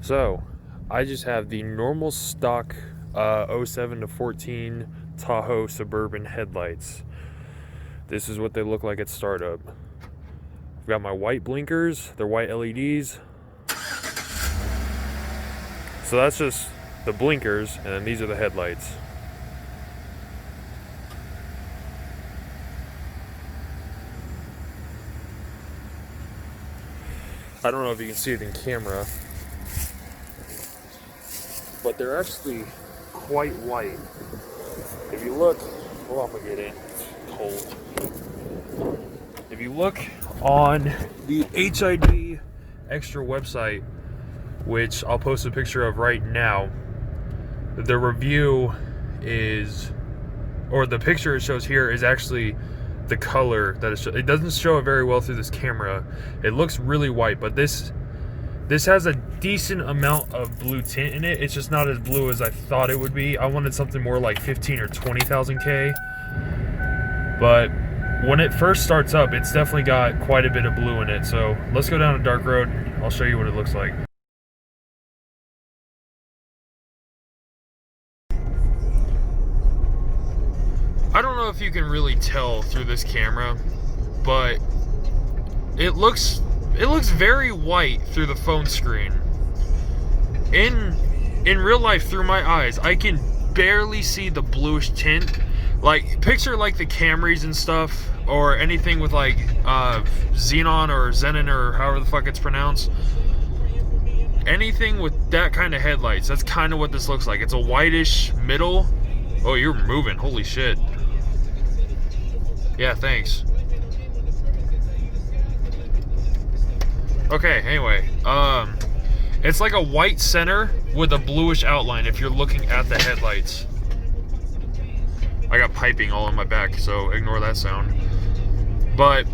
So, I just have the normal stock 07 to 14 Tahoe Suburban headlights. This is what they look like at startup. I've got my white blinkers, they're white LEDs. So that's just the blinkers, and then these are the headlights. I don't know if you can see it in camera, but they're actually quite white. If you look, hold on, I'm gonna get in. It's cold. If you look on the HIDextra website, which I'll post a picture of right now, the review is, or the picture it shows here is actually the color that it doesn't show it very well through this camera. It looks really white, but this has a decent amount of blue tint in it. It's just not as blue as I thought it would be. I wanted something more like 15 or 20,000 K, but when it first starts up, it's definitely got quite a bit of blue in it. So let's go down a dark road. I'll show you what it looks like. I don't know if you can really tell through this camera, but it looks very white through the phone screen. In real life, through my eyes, I can barely see the bluish tint. Like, picture like the Camrys and stuff, or anything with like Xenon or Xenon or however the fuck it's pronounced. Anything with that kind of headlights, that's kind of what this looks like. It's a whitish middle. Oh, you're moving, holy shit. Yeah, thanks. Okay, anyway, it's like a white center with a bluish outline if you're looking at the headlights. I got piping all on my back, so ignore that sound. But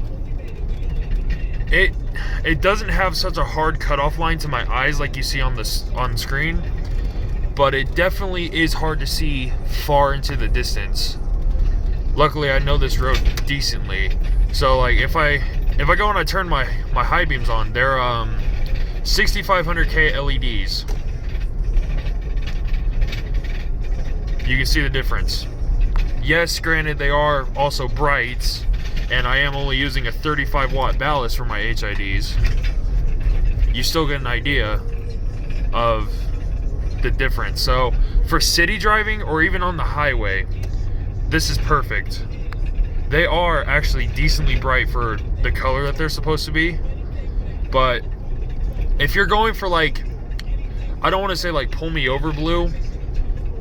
it doesn't have such a hard cutoff line to my eyes like you see on screen, but it definitely is hard to see far into the distance. Luckily, I know this road decently, so like if I go and I turn my high beams on, they're 6500K LEDs. You can see the difference. Yes, granted, they are also brights, and I am only using a 35 watt ballast for my HIDs. You still get an idea of the difference. So for city driving or even on the highway, this is perfect. They are actually decently bright for the color that they're supposed to be. But if you're going for like, I don't want to say like pull me over blue,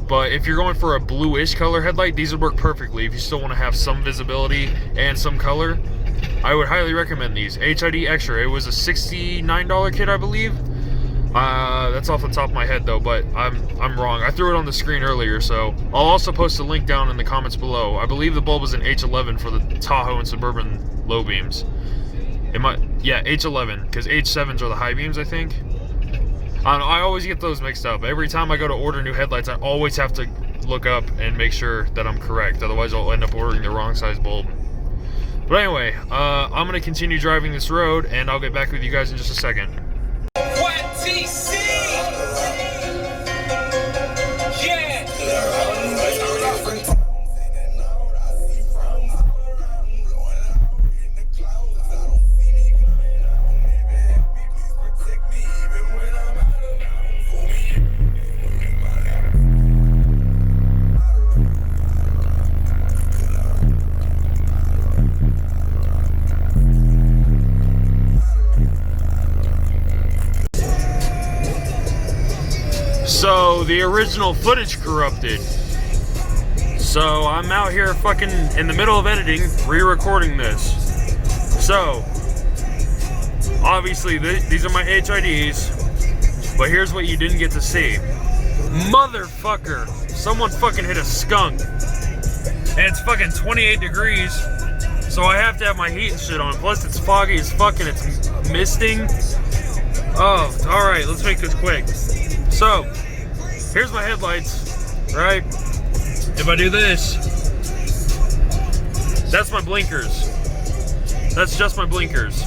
but if you're going for a bluish color headlight, these would work perfectly. If you still want to have some visibility and some color, I would highly recommend these. HIDextra, it was a $69 kit, I believe. That's off the top of my head though, but I'm wrong. I threw it on the screen earlier, so I'll also post a link down in the comments below. I believe the bulb is an H11 for the Tahoe and Suburban low beams. It might, yeah, H11, because H7s are the high beams, I think. I don't know, I always get those mixed up. Every time I go to order new headlights, I always have to look up and make sure that I'm correct. Otherwise, I'll end up ordering the wrong size bulb. But anyway, I'm going to continue driving this road, and I'll get back with you guys in just a second. So the original footage corrupted. So I'm out here fucking in the middle of editing, re-recording this. So obviously these are my HIDs, but here's what you didn't get to see. Motherfucker, someone fucking hit a skunk. And it's fucking 28 degrees, so I have to have my heat and shit on. Plus it's foggy as fuck and it's misting. Oh, alright, let's make this quick. So, here's my headlights, right? If I do this, that's my blinkers. That's just my blinkers.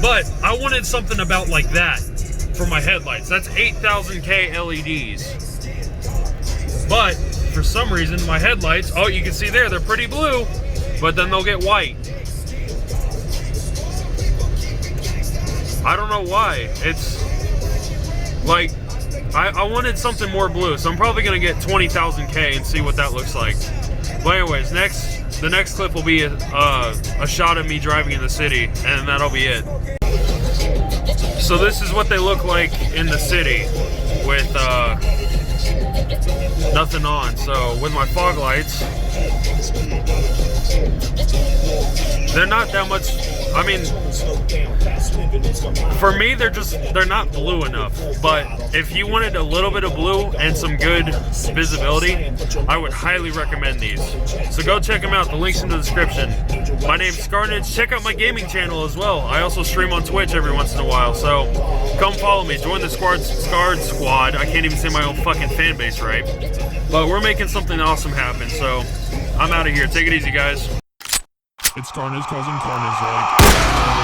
But I wanted something about like that. for my headlights. That's 8,000K LEDs. But for some reason, my headlights, oh, you can see there, they're pretty blue, but then they'll get white. I don't know why. It's like, I wanted something more blue, so I'm probably gonna get 20,000K and see what that looks like. But anyways, the next clip will be a shot of me driving in the city, and that'll be it. So this is what they look like in the city with nothing on. So with my fog lights, they're not that much. I mean, for me, they're not blue enough. But if you wanted a little bit of blue and some good visibility, I would highly recommend these. So go check them out. The link's in the description. My name's Scarnage. Check out my gaming channel as well. I also stream on Twitch every once in a while. So come follow me. Join the Scarred Squad. I can't even say my own fucking fan base right. But we're making something awesome happen. So I'm out of here. Take it easy, guys. It's Carnage causing carnage, like.